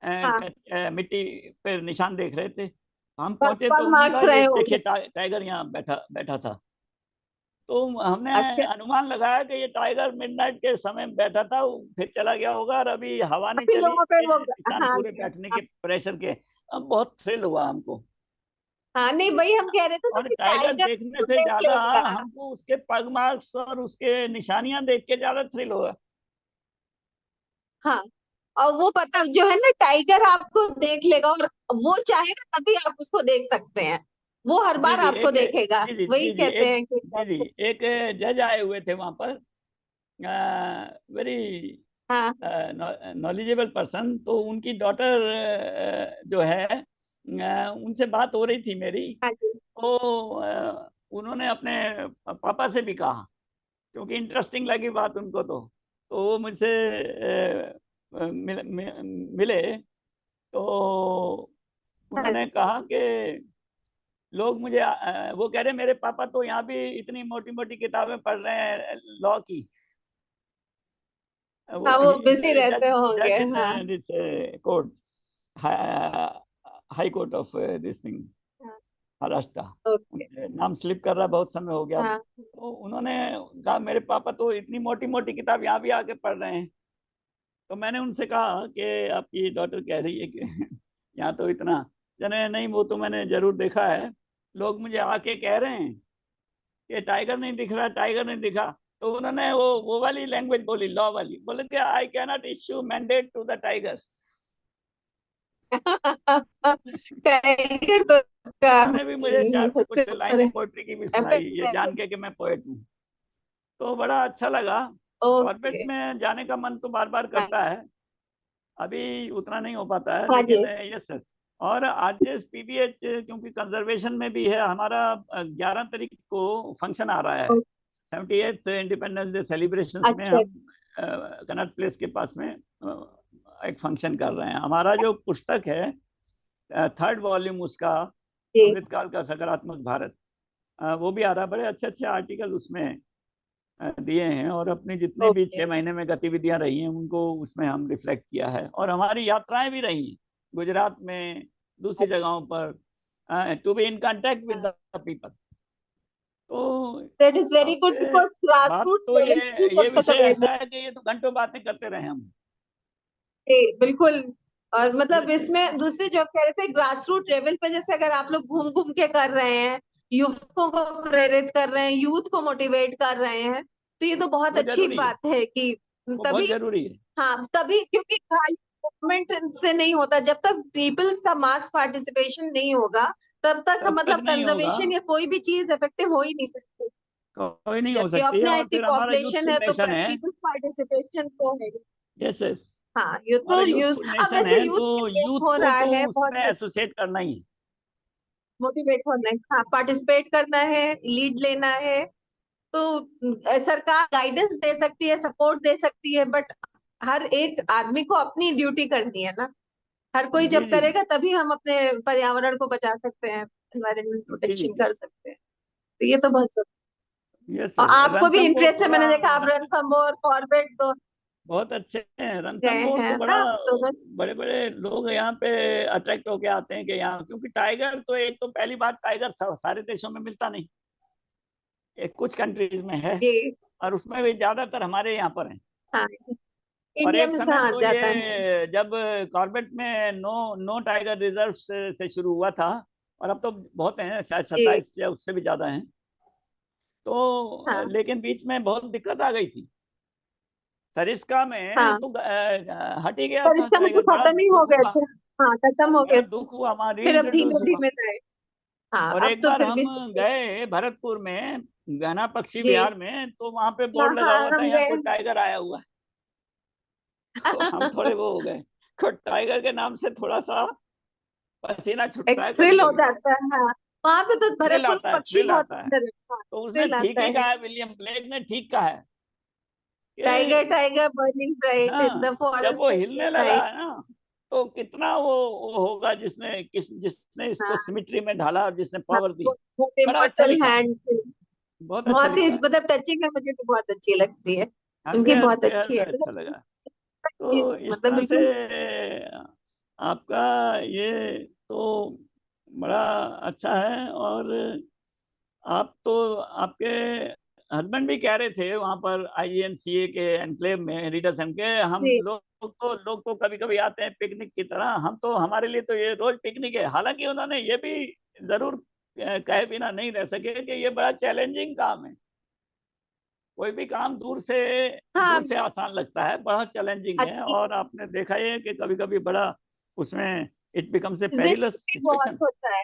हाँ मिट्टी पे निशान देख रहे थे। हम पग पहुंचे तो पग उन्होंने कहा मार्क्स ये रहे देखिए होंगे। टाइगर यहाँ बैठा बैठा था। तो हमने अच्छा अनुमान लगाया कि ये टाइगर मिडनाइट के समय बैठा था, वो फिर चला गया होगा, और अभी हवा नहीं अभी चली लोगों पे इसके वो निशान हाँ पूरे बैठने के प्रेशर के। अब बहुत थ्रिल हुआ हमको। हाँ नहीं वही हम कह रहे थे ना और कि टाइगर टाइगर देखने तो से देख ज्यादा लेगा। हमको उसके पग मार्क्स और उसके निशानियां देख के ज्यादा थ्रिल हुआ। हाँ और वो पता जो है ना टाइगर आपको देख लेगा और वो चाहेगा तभी आप उसको देख सकते हैं, वो हर जी बार जी आपको एक देखेगा। जी जी वही जी जी कहते एक हैं कि जी जी एक जज आए हुए थे वहां पर, वेरी हाँ नॉलेजेबल पर्सन। तो उनकी डॉटर जो है, उनसे बात हो रही थी मेरी। हाँ जी तो उन्होंने अपने पापा से भी कहा, क्योंकि इंटरेस्टिंग लगी बात उनको। तो वो मुझसे मिले। तो हाँ उन्होंने जी। कहा कि लोग मुझे वो कह रहे मेरे पापा तो यहाँ भी इतनी मोटी मोटी किताबें पढ़ रहे हैं लॉ की। वो हाँ ही वो इज बिजी रहते जज होंगे जज इन हाँ। This court, high court of this thing, हाँ महाराष्ट्र। ओके। मुझे नाम स्लिप कर रहा है, बहुत समय हो गया। हाँ तो उन्होंने कहा मेरे पापा तो इतनी मोटी मोटी किताब यहाँ भी आके पढ़ रहे हैं। तो मैंने उनसे कहा कि आपकी डॉटर कह रही है कि यहाँ तो इतना। जने नहीं, वो तो मैंने जरूर देखा है, लोग मुझे आके कह रहे हैं कि टाइगर नहीं दिख रहा, टाइगर नहीं दिखा। तो उन्होंने वो वाली लैंग्वेज बोली, लॉ वाली, बोले कि I can not issue mandate to the tiger. Tiger तो का उन्होंने भी मुझे चार सबसे कुछ ऊपर लाइनें है। पोइट्री की भी सुनाई, ये जान के कि मैं पोएट हूँ। तो बड़ा अच्छा लगा। कॉर्बेट ओके में जाने का मन तो बार बार हाँ करता है, अभी उतना नहीं हो पाता है, हाँ जी लेकिन यस यस। और आरजेएस पीबीएच क्योंकि कंजर्वेशन में भी है हमारा, 11 तारीख को फंक्शन आ रहा है, 78th इंडिपेंडेंस डे सेलिब्रेशंस में अच्छा हम कनॉट प्लेस के पास में एक फंक्शन कर रहे हैं। हमारा जो पुस्तक है, 3rd वॉल्यूम उसका, जी अमृतकाल का सकारात्मक भारत, वो भी आ रहा है। बड़े अच्छे अच्छे आर्टिकल उसमें दिए हैं, और अपनी जितनी भी ओके 6 महीने में गतिविधियां रही हैं उनको उसमें हम रिफ्लेक्ट किया है। और हमारी यात्राएं भी रही हैं गुजरात में, दूसरी जगहों पर, to be in contact with the people. तो दैट इज वेरी गुड आपसे बिकॉज बात ग्रासरूट तो लेवल की ये जब तक विषय अवेयरनेस ऐसा है कि ये तो घंटों बातें करते रहे हम। बिल्कुल। और मतलब Yes, yes. इसमें दूसरे जो कह रहे थे ग्रास रूट लेवल पे जैसे अगर आप लोग घूम घूम के कर रहे हैं, युवकों को प्रेरित कर रहे हैं, यूथ को मोटिवेट कर रहे हैं, तो ये तो बहुत वो अच्छी जरूरी है, बात है कि वो बहुत तभी जरूरी है। हाँ तभी क्योंकि खाली गवर्नमेंट से नहीं होता, जब तक पीपल्स का मास पार्टिसिपेशन नहीं होगा तब तक तब तक मतलब नहीं होगा, कंजर्वेशन या कोई भी चीज इफेक्टिव हो ही नहीं सकती। कोई नहीं हो जबकि सकती है। अपने और इतनी फिर हमारा पॉपुलेशन यूथफुल है तो नेशन है। पीपल्स पार्टिसिपेशन तो है। यस यस, हाँ ये तो हमारा यूथ यूथफुल अब नेशन वैसे है, तो यूथ यूथ हो को रहा तो है उसमें बहुत एसोसिएट करना ही है। मोटिवेट होना है, हाँ पार्टिसिपेट करना है, लीड लेना है। तो सरकार गाइडेंस दे सकती है, सपोर्ट दे सकती है, बट हर एक आदमी को अपनी ड्यूटी करनी है ना। हर कोई जी जब जी करेगा तभी हम अपने पर्यावरण को बचा सकते हैं, एनवायरमेंट जी जी प्रोटेक्शन जी। कर सकते हैं। तो ये तो बहुत यस और यस, आपको भी रणथंभ इंटरेस्ट है, थोड़ा मैंने देखा आप रणथंभौर कॉर्बेट तो बहुत अच्छे हैं। गए रणथंभौर तो हैं बड़ा, ना दोनों। बड़े बड़े लोग यहाँ पे अट्रैक्ट होके आते हैं कि यहाँ, क्योंकि टाइगर तो, एक तो पहली बात, टाइगर सारे देशों में मिलता नहीं, एक कुछ कंट्रीज में है, जी और उसमें भी ज्यादातर हमारे यहाँ पर है। हाँ और इंडिया एक में समय कहाँ तो जाता है। ये जब कॉर्बेट में नो नो टाइगर रिजर्व से शुरू हुआ था, और अब तो बहुत हैं, शायद जी 27 या उससे भी ज्यादा हैं। तो हाँ लेकिन बीच में बहुत दिक्कत आ गई थी, सरिस्का में हाँ तो हट ही गया पर था इसका मतलब टाइगर, बड़ा खत्म ही हो दुख गए हुआ, थे। हाँ खत्म हो बड़ा गए, दुख हुआ, वहां री फिर अब इंट्रोड्यूस धीमे हुआ। धीमे गए। हाँ और अब एक तो बार फिर हम भी गए भरतपुर में, गहना पक्षी जी विहार में, तो वहां पे हाँ बोर्ड लगा हाँ हुआ था हम यहाँ गए। कोई टाइगर आया हुआ है। तो हम थोड़े वो हो गए, तो टाइगर के नाम से थोड़ा सा पसीना छूटता है, थ्रिल कभी हो कभी जाता है। हाँ, वहां पे तो थ्रिल भरतपुर आता है, पक्षी थ्रिल बहुत आता है। सुंदर है। हाँ, तो उसने थ्रिल ठीक आता ही है। कहा है, विलियम ब्लेक ने ठीक कहा है टाइगर कि tiger burning bright in the हाँ, जब वो फॉरेस्ट हिलने लगा नाइट। है ना, तो कितना वो होगा जिसने इसको हाँ सिमिट्री में ढाला और जिसने हाँ, पावर दी। वो बड़ा अच्छा इमॉर्टल लिखा है, हैंड, बहुत अच्छा बहुत ही लिखा है। मतलब टचिंग है, मुझे तो बहुत अच्छी लगती है। हाँ, उनकी बेहद बहुत अच्छी बेहद है, अच्छा लगा। तो इस मतलब तरह से बिल्कुल। आपका ये तो बड़ा अच्छा है। और आप तो, आपके हस्बैंड भी कह रहे थे वहां पर INCA के एनक्लेव में, रीडर्स के, हम जी लोग तो कभी कभी आते हैं पिकनिक की तरह, हम तो, हमारे लिए तो ये रोज पिकनिक है। हालांकि उन्होंने ये भी जरूर कहे बिना नहीं रह सके कि ये बड़ा चैलेंजिंग काम है। कोई भी काम हाँ, दूर से आसान लगता है, बड़ा चैलेंजिंग है। अच्छी और आपने देखा है कि कभी कभी बड़ा उसमें it becomes a risk perilous भी बहुत सिचुएशन। होता है।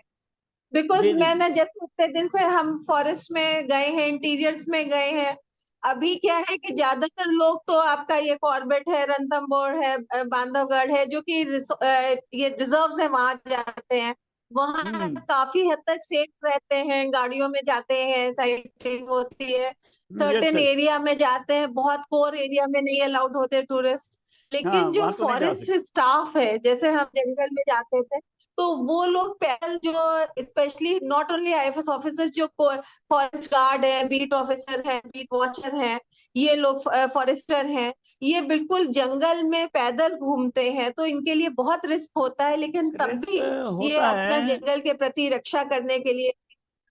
बिकॉज जी जी जी। मैंने जैसे उतने दिन से हम फॉरेस्ट में गए हैं, इंटीरियर्स में गए हैं। अभी क्या है कि ज्यादातर लोग तो आपका ये कॉर्बेट है, रणथंभौर है, बांधवगढ़ है, जो कि ये रिजर्व्स है, वहां जाते हैं। वहां हम्म। काफी हद तक सेफ रहते हैं, गाड़ियों में जाते हैं, साइटिंग होती है। Yes certain yes. एरिया में जाते हैं, बहुत कोर एरिया में नहीं अलाउड होते टूरिस्ट। हाँ, लेकिन जो वहां तो नहीं जा फॉरेस्ट सकते। स्टाफ है, जैसे हम जंगल में जाते थे, तो वो लोग पैदल, जो specially not only IFS officers, जो फॉरेस्ट गार्ड है, बीट ऑफिसर है, बीट वॉचर हैं, ये लोग फॉरेस्टर हैं, ये बिल्कुल जंगल में पैदल घूमते हैं। तो इनके लिए बहुत रिस्क होता है, लेकिन तब रिस्क भी ये होता अपना है। जंगल के प्रति रक्षा करने के लिए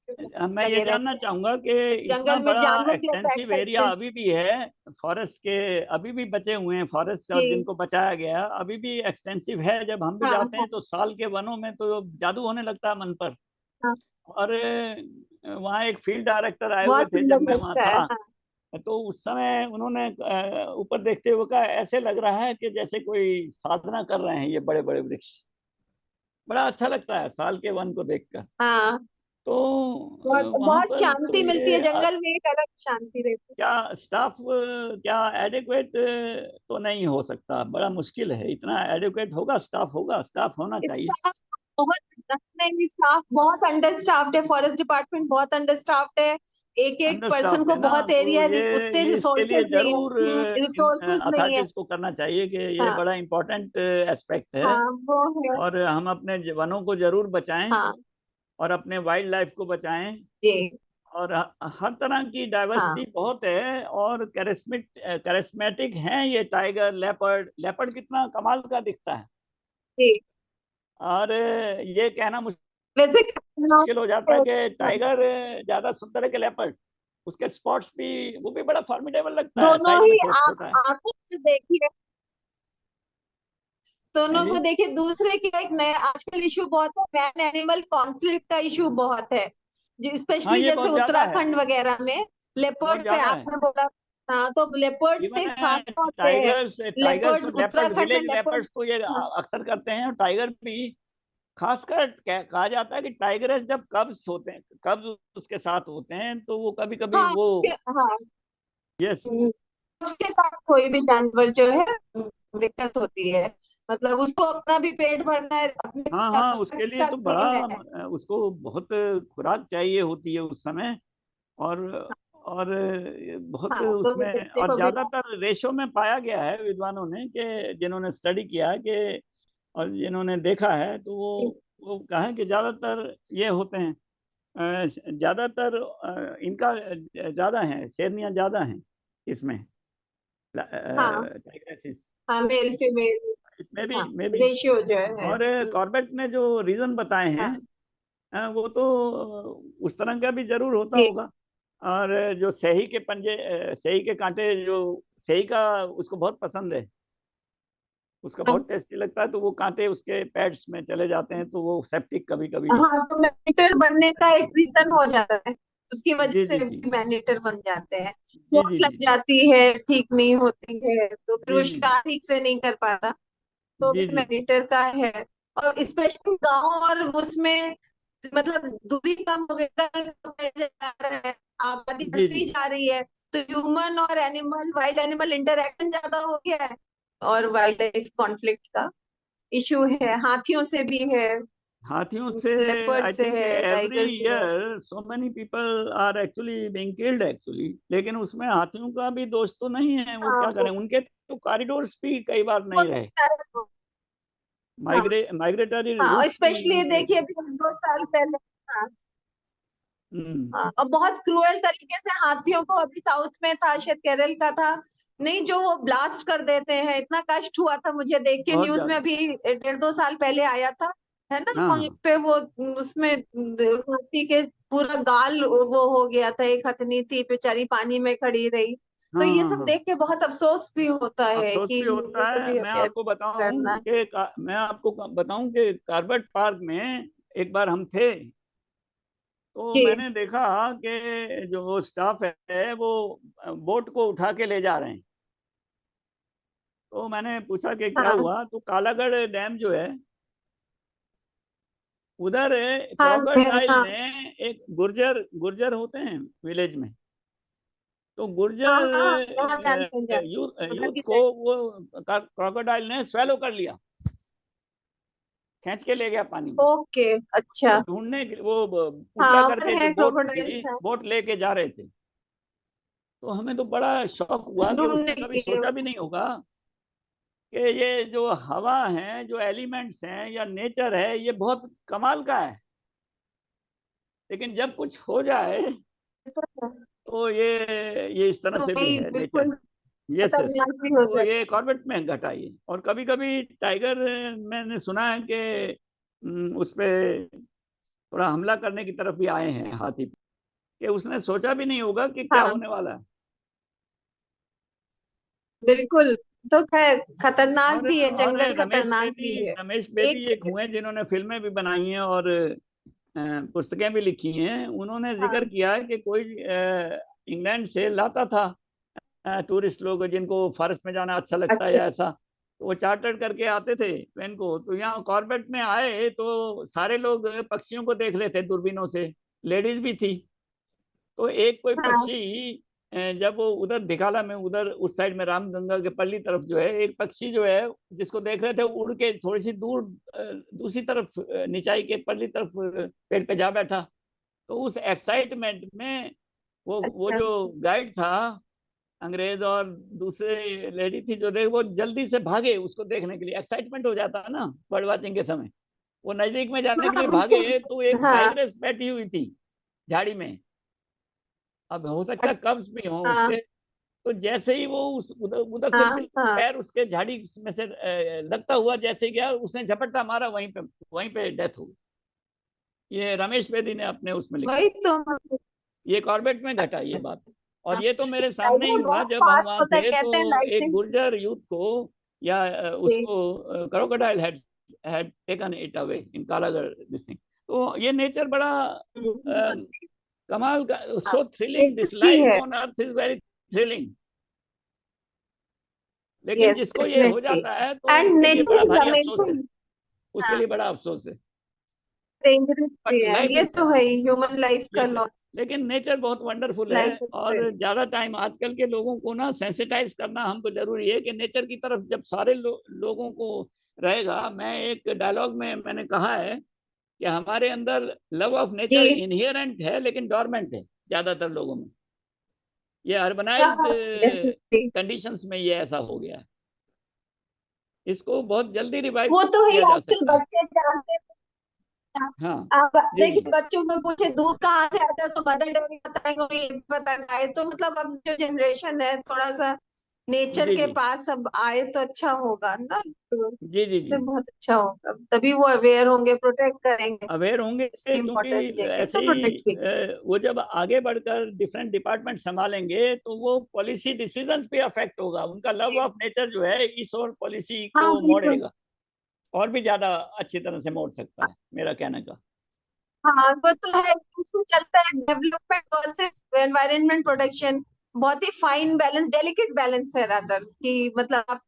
मैं ये लगे जानना रहते हैं। चाहूंगा कि इतना जंगल में बड़ा जानवर भी अटैक एक्सटेंसिव एरिया करते हैं। अभी भी है फॉरेस्ट के, अभी भी बचे हुए हैं फॉरेस्ट, और जी जिनको बचाया गया अभी भी एक्सटेंसिव है। जब हम भी हाँ जाते हाँ हैं तो साल के वनों में तो जादू होने लगता है मन पर। हाँ, और वहाँ एक फील्ड डायरेक्टर आए हुए बहुत थे जब सुंदर मैं वहाँ लगता है। था, हाँ तो उस समय उन्होंने ऊपर देखते हुए कहा, ऐसे लग रहा है कि जैसे कोई साधना कर रहे हैं ये बड़े बड़े वृक्ष। बड़ा अच्छा लगता है साल के वन को देखकर। हाँ, तो बहुत वहां बहुत पर तो शांति मिलती है, ये जंगल में एक अलग शांति रहती क्या स्टाफ क्या एडिक्वेट तो नहीं हो सकता, बड़ा मुश्किल है। इतना एडिक्वेट होगा स्टाफ, होगा, स्टाफ होना है। चाहिए। बहुत नहीं, स्टाफ बहुत अंडर स्टाफ्ड है, फॉरेस्ट डिपार्टमेंट बहुत अंडर स्टाफ्ड है। एक एक अंडर पर्सन स्टाफ को है ना, बहुत तो एरिया, उतने ये इसके लिए रिसोर्सेज नहीं है, जरूर रिसोर्सेज नहीं है। अथॉरिटीज को करना चाहिए कि ये हाँ बड़ा इम्पोर्टेंट एस्पेक्ट है। हाँ वो है। और हम अपने वनों को जरूर बचाएं हाँ और अपने वाइल्ड लाइफ को बचाएं। जी और हर तरह की हाँ डाइवर्सिटी बहुत है, और कैरिस्मेटिक हैं ये टाइगर, लेपर्ड। लेपर्ड कितना कमाल का दिखता है। जी। और ये कहना वैसे मुश्किल हो जाता है कि टाइगर ज्यादा सुंदर है कि लेपर्ड। उसके स्पॉट्स भी, वो भी बड़ा फॉर्मिडेबल लगता है, दोनों साइज में ही छोटा आप छोटा है। आंखों से देखिए, हाँ दोनों जी। को देखिए। दूसरे क्या, एक नया आजकल इशू बहुत है, मैन एनिमल कॉन्फ्लिक्ट का इशू बहुत है, जो हाँ, स्पेशली ये जैसे बहुत ज्यादा है, उत्तराखंड वगैरह में बहुत लेपर्ड पे ज्यादा है। आपने बोला। हाँ, तो लेपर्ड इवन से खास तौर पे है। टाइगर्स लेपर्ड्स और लेपर्ड, उत्तराखंड में विलेज लेपर्ड। लेपर्ड्स तो ये हाँ अक्सर करते हैं। और टाइगर भी खासकर कहा जाता है कि टाइगर्स जब कब्ज होते हैं, कब्ज उसके साथ होते हैं, तो वो कभी कभी हाँ वो, हाँ, यस। उसके साथ कोई भी जानवर जो है दिक्कत होती है। मतलब उसको अपना भी पेट भरना है, अपने हाँ हाँ, उसके लिए का तो भी बड़ा है। उसको बहुत खुराक चाहिए होती है उस समय। और बहुत हाँ तो उसमें, बच्चे और को भी। ज्यादातर रेशो में पाया गया है विद्वानों ने, कि जिन्होंने स्टडी किया है कि, और जिन्होंने देखा है, तो वो कहा है कि ज्यादातर ये होते हैं, ज्यादातर इनका ज्यादा है, शेरनियां ज्यादा हैं इसमें, हाँ टाइग्रेसिस। हाँ, मेल फीमेल। मे हाँ, बी। रेशियो जो है। और कॉर्बेट ने जो रीजन बताए हैं, हाँ वो तो उस तरह का भी जरूर होता जी होगा। और जो सही के पंजे, सही के कांटे, जो सही का उसको बहुत पसंद है, उसका हाँ बहुत टेस्टी लगता है, तो वो कांटे उसके पैड्स में चले जाते हैं, तो वो सेप्टिक कभी कभी। हाँ, तो मैनीटर बनने का एक रीजन हो जाता है, उसकी वजह जी से जी जी भी मैनीटर बन जाते हैं। जी चोट जी लग जी जाती है, ठीक नहीं होती है, तो फिर जी वो जी जी शिकार ठीक से नहीं कर पाता, तो जी भी जी मैनीटर का है। और स्पेशली गांव और उसमें, मतलब दूरी कम हो गई, जा रहा है, आबादी जी बढ़ती जी जा रही है, तो ह्यूमन और एनिमल, वाइल्ड एनिमल इंटरेक्शन ज्यादा हो गया है, और वाइल्ड लाइफ कॉन्फ्लिक्ट का इशू है, हाथियों से भी है। हाथियों से लेपर्ड आई से थिंक है, एवरी टाइगर से है। Year so many people are actually being killed actually, लेकिन उसमें हाथियों का भी दोष तो नहीं है, वो हाँ क्या करें, उनके तो कॉरिडोर्स भी कई बार वो नहीं तो रहे, सारे- हाँ माइग्रेटरी हाँ, रूट्स स्पेशली भी। देखिए अभी 2 साल पहले। हाँ हम्म, हाँ, और बहुत क्रूएल तरीके से हाथियों को, अभी साउथ में था, शायद केरल का था, नहीं जो वो ब्लास्ट कर देते हैं, इतना कष्ट हुआ था मुझे देख के, बहुत न्यूज में ज्यादा। अभी 1.5-2 साल पहले आया था, है ना, हाँ वहीं पे वो उसमें हाथी के पूरा गाल वो हो गया था, एक हथनी थी बेचारी पानी में खड़ी रही। तो हाँ ये हाँ सब हाँ, देख के बहुत अफसोस भी होता है अफसोस कि भी लोगों होता को है। भी अवेयर करना। मैं आपको बताऊं कि कार्बेट पार्क में एक बार हम थे, तो जी मैंने देखा कि जो स्टाफ है वो बोट को उठा के ले जा रहे हैं। तो मैंने पूछा कि क्या हाँ हुआ, तो कालागढ़ डैम जो है उधर हाँ क्रोकोडाइल हाँ ने, एक गुर्जर गुर्जर होते हैं विलेज में, तो हाँ गुर्जर हाँ, यहाँ जानते हैं उधर यूथ की को साइड। वो क्रोकोडाइल ने स्वेलो कर लिया, खींच के ले गया पानी में। ओके तो अच्छा। ढूंढने वो उल्टा हाँ उधर करके जो है बोट क्रोकोडाइल, थी, बोट लेके जा रहे थे। तो हमें तो बड़ा शौक हुआ कि ढूंढने उसने कभी के लिए। सोचा भी नहीं होगा कि ये जो हवा है, जो एलिमेंट्स हैं या नेचर है, ये बहुत कमाल का है, लेकिन जब कुछ हो जाए तो ये इस तरह तो से भी वही है नेचर। बिल्कुल यस यस। खतरनाक भी हो तो जाता ये कॉर्बेट में घटा ये, और कभी कभी टाइगर, मैंने सुना है कि उस पे थोड़ा हमला करने की तरफ भी आए हैं हाथी पे, कि उसने सोचा भी नहीं होगा कि है। क्या हाँ होने वाला है। बिल्कुल, तो खैर खतरनाक भी है, और जंगल खतरनाक भी है। रमेश एक बेदी एक हुए जिन्होंने फिल्में भी बनाई हैं और पुस्तकें भी लिखी हैं। उन्होंने जिक्र हाँ किया है कि कोई इंग्लैंड से लाता था टूरिस्ट लोग जिनको फॉरेस्ट में जाना अच्छा लगता है अच्छा या ऐसा, तो वो चार्टर करके आते थे ट्रेन को, तो यहाँ कॉर्बेट में आए तो सारे लोग पक्षियों को देख रहे थे दूरबीनों से, लेडीज भी थी। तो एक कोई हाँ पक्षी जब वो उधर दिखाला में, उधर उस साइड में रामगंगा के पल्ली तरफ जो है, एक पक्षी जो है जिसको देख रहे थे, उड़ के थोड़ी सी दूर दूसरी तरफ निचाई के पल्ली तरफ पेड़ पे जा बैठा। तो उस एक्साइटमेंट में वो अच्छा जो गाइड था अंग्रेज, और दूसरे लेडी थी जो देख, वो जल्दी से भागे उसको देखने के लिए, एक्साइटमेंट हो जाता है ना बर्ड वॉचिंग के समय, वो नजदीक में जाने के हाँ लिए बिल्कुल भागे, तो एक हाँ टाइग्रेस बैठी हुई थी झाड़ी में। अब हो सकता है कब्ज भी हो हाँ उसके। तो जैसे ही वो उस उधर उधर से हाँ हाँ पैर उसके झाड़ी में से लगता हुआ जैसे गया, उसने झपट्टा मारा, वहीं पे डेथ हो गई। ये रमेश बेदी ने अपने उसमें लिखा वही है। तो। ये कॉर्बेट में घटा ये अच्छा बात। और हाँ, ये तो मेरे सामने ही टाइगर हुआ, बहुत जब हम फास्ट वहां होता है, थे कहते हैं तो एक लाइटनिंग गुर्जर यूथ को, या से। उसको crocodile had taken it away in Kalagarh this thing. तो ये नेचर बड़ा कमाल का, हाँ सो थ्रिलिंग, दिस दिलचस्पी लाइफ है। On earth is very thrilling, लेकिन यस जिसको ये हो डेफिनेटली। जाता है तो एंड उसके लिए बड़ा नेचर इज भारी अफसोस है, अमेजिंग। उसके लिए बड़ा अफसोस है। डेंजरस भी बट है, लाइफ ये इज, तो है ह्यूमन लाइफ का यस, लॉस। लेकिन नेचर बहुत वंडरफुल है। लाइफ इज और ज्यादा टाइम आजकल के लोगों को ना सेंसिटाइज करना हमको जरूरी है कि नेचर की तरफ जब सारे लोगों को रहेगा। मैं एक डायलॉग में मैंने कहा है कि हमारे अंदर लव ऑफ नेचर जी इनहेरेंट है, लेकिन डोरमेंट है ज्यादातर लोगों में। ये अर्बनाइज्ड डेफिनेटली। कंडीशंस में ये ऐसा हो गया है, इसको बहुत जल्दी रिवाइव वो तो ही किया जा आजकल सकता है। बच्चे जानते हैं। हाँ आप जी जी देखिए बच्चों को पूछे दूध कहाँ से आता है तो मदर डेयरी बताएंगे और ये बताना है, तो मतलब अब जो जनरेशन है थोड़ा सा नेचर जी के जी पास अब आए तो अच्छा होगा ना, तो जी जी इससे जी। बहुत अच्छा होगा, तभी वो अवेयर होंगे, प्रोटेक्ट करेंगे। अवेयर होंगे इसकी क्योंकि इम्पोर्टेंस देंगे ऐसे तो ही प्रोटेक्ट भी करेंगे। वो जब आगे बढ़कर डिफरेंट डिपार्टमेंट संभालेंगे तो वो पॉलिसी डिसीजंस पे अफेक्ट होगा, उनका लव ऑफ नेचर जो है इस और पॉलिसी हाँ को बिल्कुल। मोड़ेगा, और भी ज्यादा अच्छी तरह से मोड़ सकता है, मेरा कहने का। हाँ वो तो है, बिल्कुल चलता है डेवलपमेंट वर्सेस एनवायरनमेंट प्रोटेक्शन। बहुत ही फाइन बैलेंस, डेलिकेट बैलेंस है रादर, कि मतलब आप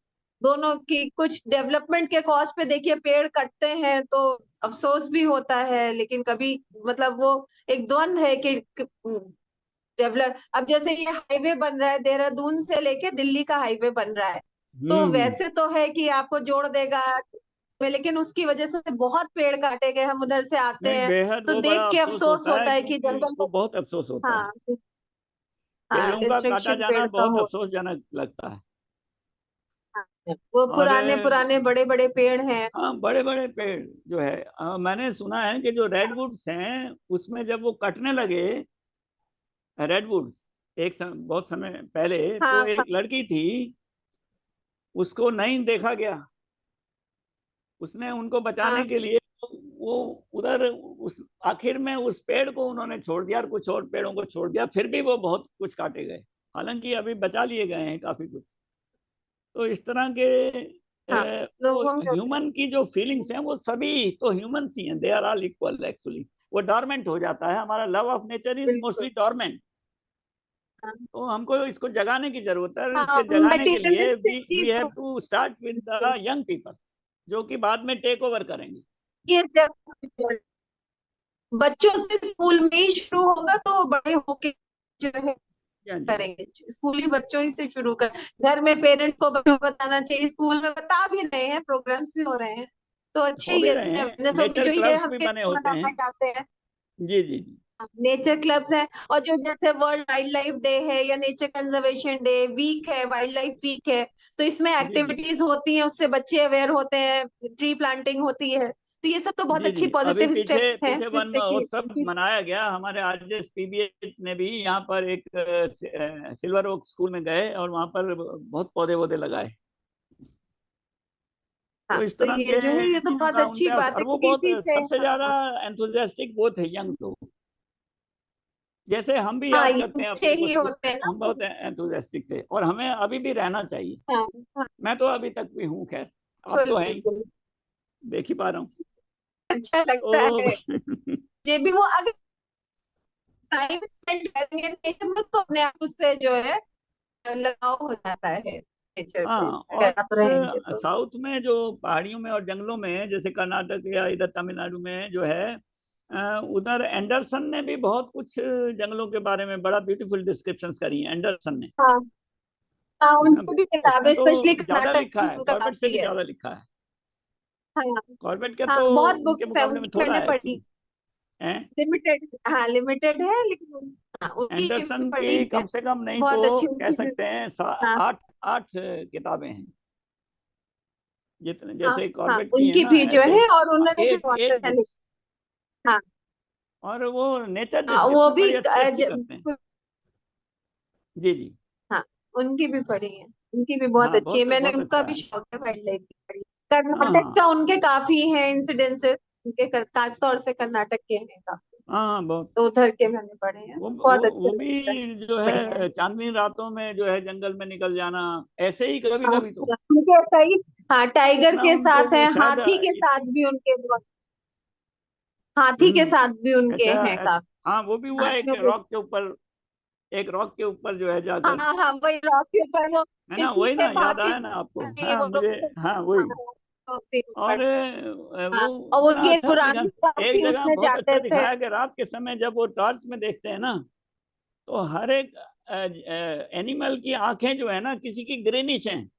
दोनों की, कुछ डेवलपमेंट के कॉस्ट पे देखिए पेड़ कटते हैं तो अफसोस भी होता है, लेकिन कभी मतलब वो एक द्वंद है कि डेवलप, अब जैसे ये हाईवे बन रहा है, देहरादून से लेके दिल्ली का हाईवे बन रहा है, तो हम्म। वैसे तो है कि आपको जोड़ देगा में, लेकिन उसकी वजह से बहुत पेड़ काटे गए। हम उधर से आते हैं बेहद तो वो देख बड़ा के अफसोस होता है कि क्योंकि जंगल वो में, बहुत अफसोस होता है। हाँ हाँ, पेड़ों का काटा डिस्ट्रक्शन जाना पेड़ का बहुत हो, अफसोसजनक लगता है। वो और पुराने बड़े बड़े पेड़ हैं। हाँ, बड़े बड़े पेड़ जो है, मैंने सुना है कि जो रेडवुड्स हैं उसमें जब वो कटने लगे रेडवुड्स बहुत समय पहले, तो हाँ एक लड़की थी, उसको नहीं देखा गया, उसने उनको बचाने हाँ के लिए वो उधर उस आखिर में उस पेड़ को उन्होंने छोड़ दिया और कुछ और पेड़ों को छोड़ दिया, फिर भी वो बहुत कुछ काटे गए। हालांकि अभी बचा लिए गए हैं काफी कुछ। तो इस तरह के हाँ, वो लोगों में होता ह्यूमन की जो फीलिंग्स हैं वो सभी तो ह्यूमंस ही हैं, they are all equal actually. वो डॉर्मेंट हो जाता है, हमारा लव ऑफ नेचर है, इज बिल्कुल। Mostly dormant. हाँ तो हमको इसको जगाने की जरूरत है, और हाँ, इसके जगाने के लिए मटेरियलिस्टिक वी चीज हैव को, to start with the young people, जो कि बाद में टेक ओवर करेंगे। ये जब बच्चों से स्कूल में ही शुरू होगा तो बड़े होके जो है हाँ जी, करेंगे। स्कूली बच्चों ही से शुरू कर, घर में पेरेंट्स को बच्चों को बताना चाहिए, स्कूल में बता भी रहे हैं, प्रोग्राम्स भी हो रहे हैं, तो अच्छे हो ही भी रहे है। हैं, जो नेचर ये क्लब्स भी हमके बने होते हैं। मनाना चाहते हैं, जी जी जी। नेचर क्लब्स हैं। और जो जैसे वर्ल्ड वाइल्ड लाइफ डे है या नेचर कंजर्वेशन डे वीक है, वाइल्ड लाइफ वीक है, तो इसमें जी जी एक्टिविटीज होती हैं, उससे बच्चे अवेयर होते हैं, ट्री प्लांटिंग होती है, तो ये सब तो बहुत जी अच्छी जी। अभी पॉजिटिव पीछे स्टेप्स हैं पीछे वन जिससे कि महोत्सव मनाया गया, हमारे आरजेएस पीबीएच ने भी यहाँ पर एक सिल्वर ओक स्कूल में गए और वहाँ पर बहुत पौधे वौधे लगाए। हाँ, तो इस तो तरह ये के जो है ये तो चीजों बहुत का अच्छी उनपे बात और है वो क्योंकि बहुत इसी से, सबसे ज्यादा हाँ एंथुजियास्टिक वो थे, यंग लोग। जैसे हम भी हाँ, याद ये करते हैं अच्छे अपने को ही स्कूल होते में, हैं तो हम ना। बहुत एंथुजियास्टिक थे, और हमें अभी भी रहना चाहिए। हाँ हाँ, मैं तो अभी तक भी हूँ, खैर आप बिल्कुल तो हैं ही, बिल्कुल, देख ही पा रहा हूँ। अच्छा लगता तो है। ये भी वो अगर टाइम स्पेंड करेंगे नेचर में तो अपने आप उससे जो है लगाव हो जाता है नेचर से, हाँ, अगर और आप रहेंगे तो। साउथ में जो पहाड़ियों में और जंगलों में, जैसे कर्नाटक या इधर तमिलनाडु में जो है, उधर एंडरसन ने भी बहुत कुछ जंगलों के बारे में बड़ा ब्यूटीफुल डिस्क्रिप्शंस करी हैं, एंडरसन ने। हाँ हाँ, उसमें उनकी भी किताबें उसमें तो स्पेशली ज्यादा कर्नाटक लिखा की है, उनका कॉर्बेट से काफी भी है। ज्यादा लिखा है। हाँ कॉर्बेट के हाँ, तो बहुत उनके बुक्स है मुकाबले में उनकी, थोड़ा मैंने है पढ़ी। एक्चुअली है। लिमिटेड, हाँ लिमिटेड है, लेकिन हाँ उनकी भी एंडरसन पढ़ी की है, कम से कम नहीं तो बहुत अच्छी कह उनकी भी। सकते हैं हाँ आठ आठ किताबें हैं, जितने हाँ जैसे हाँ, कॉर्बेट की है उनकी ना, भी जो ऐसे है, और उन्होंने भी एट बहुत एट अच्छा बुक्स। लिखा। हाँ और वो नेचर हाँ, वो डिस्क्रिप्शन भी बड़ी अच्छी अच्छी करते हैं। जी जी। हाँ, उनकी भी पढ़ी है, उनकी भी बहुत हाँ, अच्छी है, बहुत मैंने बहुत उनका अच्छा भी है। शौक है वाइल्ड लाइफ की पढ़ी। हाँ कर्नाटक हाँ का उनके काफी है इंसिडेंसेस, उनके खास तौर से कर्नाटक के हैं काफी, हाँ, बहुत। तो उधर के मैंने पढ़े हैं, वो बहुत वो अच्छे वो लगते हैं, भी जो बढ़िया है। है चांदनी रातों में जो है जंगल में निकल जाना, ऐसे ही कभी हाँ कभी तो उनके ऐसा ही, हाँ टाइगर इतना के साथ उनको है, शायद हाथी के साथ भी उनके बहुत, हाथी के हम्म साथ भी उनके ऐसा हैं काफी। हाँ, वो भी हुआ एक हाथियों के, रॉक के ऊपर, एक रॉक के ऊपर जो है हाँ जाकर, हाँ, वही रॉक के ऊपर वो है फिर ना, वही पीछे ना, भाग याद के आया ना आपको, जाते हैं हाँ वो मुझे, लोग। हाँ हाँ, वही। तो उसी ऊपर। और हाँ, वो और बड़ा उनकी एक अच्छा पुरानी दिखा, एक काफी जगह उसमें बहुत अच्छा जाते थे। दिखाया कि रात के समय जब वो टॉर्च में देखते हैं ना, तो हर एक एनिमल की आंखें जो है ना, किसी की ग्रीनिश हैं,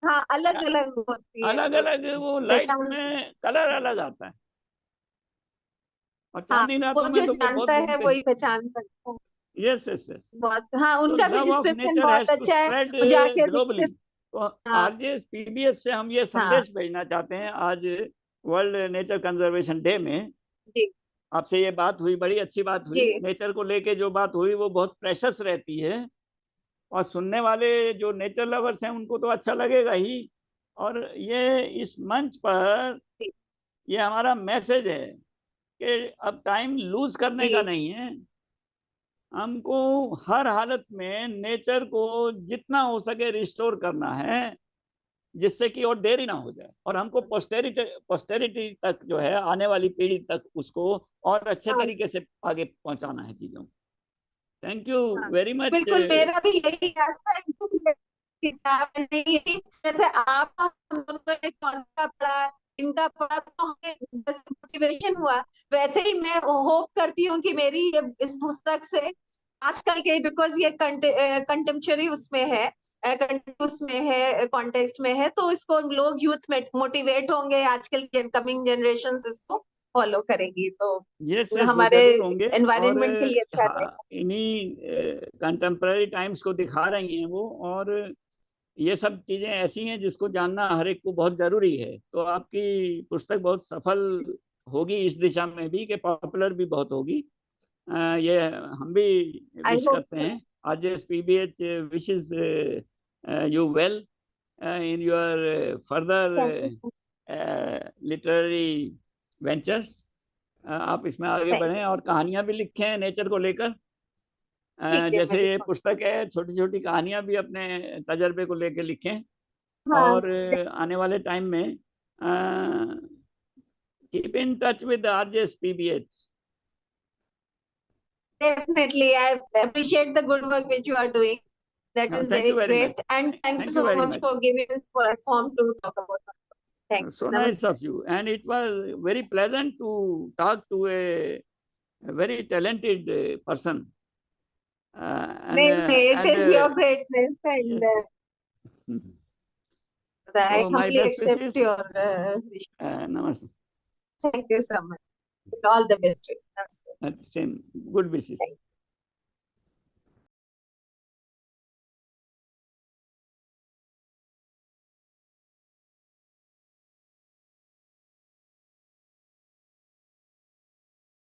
हाँ, अलग अलग होती है अलग वो, अलग, वो लाइट पहचान। में कलर अलग आता है, और हाँ, चांदनी वो रातों में जो तो वो बहुत जानता है घूमते हैं। वही पहचान सकता है। Yes yes yes. बहुत, हाँ तो उनका भी लव ऑफ डिस्क्रिप्शन नेचर बहुत हैज टू अच्छा है, स्प्रेड वो जाके ग्लोबली। देखते। तो हाँ आरजेएस पीबीएस से हम ये हाँ संदेश भेजना चाहते हैं आज वर्ल्ड नेचर कंजर्वेशन डे में। जी आपसे ये बात हुई, बड़ी अच्छी बात हुई, जी। नेचर को लेके जो बात हुई वो बहुत प्रेशस रहती है, और सुनने वाले जो नेचर लवर्स हैं उनको तो अच्छा लगेगा ही। और ये इस मंच पर जी ये हमारा मैसेज है कि अब टाइम लूज करने का जी नहीं है, हमको हर हालत में नेचर को जितना हो सके रिस्टोर करना है, जिससे कि और देरी ना हो जाए, और हमको पोस्टेरिटी तक जो है, आने वाली पीढ़ी तक उसको और अच्छे हाँ तरीके से आगे पहुंचाना है चीजों को। थैंक यू हाँ, वेरी मच। बिल्कुल, मेरा भी यही रास्ता है। किताब नहीं यही, जैसे आप हम दोनों ने कौनसा पढ़ा, इनका पढ़ा तो हमें जैसे मोटिवेशन हुआ, वैसे ही मैं होप करती हूँ कि मेरी ये इस पुस्तक से आजकल के, बिकॉज ये कंटेम्पररी उसमें है, कंटिन्यूस में है, कॉन्टेक्स्ट में है, तो इसको लोग यूथ में मोटिवेट होंगे, आजकल के कमिंग जनरेशन इसको फॉलो करेंगी, तो हमारे एनवायरनमेंट के लिए अच्छा रहेगा। इन्हीं कंटेम्पररी टाइम्स को दिखा रही हैं वो, और ये सब चीजें ऐसी हैं जिसको जानना हर एक को बहुत जरूरी है। तो आपकी पुस्तक बहुत सफल होगी इस दिशा में भी, कि पॉपुलर भी बहुत होगी। ये हम भी विश करते हैं। RJS PBH wishes you well in your further literary ventures. आप इसमें आगे बढ़ें और कहानियां भी लिखें नेचर को लेकर। जैसे ये पुस्तक है, छोटी छोटी कहानियां भी अपने तजर्बे को लेकर लिखें। और आने वाले टाइम में keep in touch with RJS PBH. Definitely, I appreciate the good work which you are doing. That is very great, and thank you so much for giving this platform to talk about it. Thanks. So nice of you, and it was very pleasant to talk to a very talented person. It is your greatness, and I humbly accept your wish. Namaste. Thank you so much. All the best. Same. Good wishes.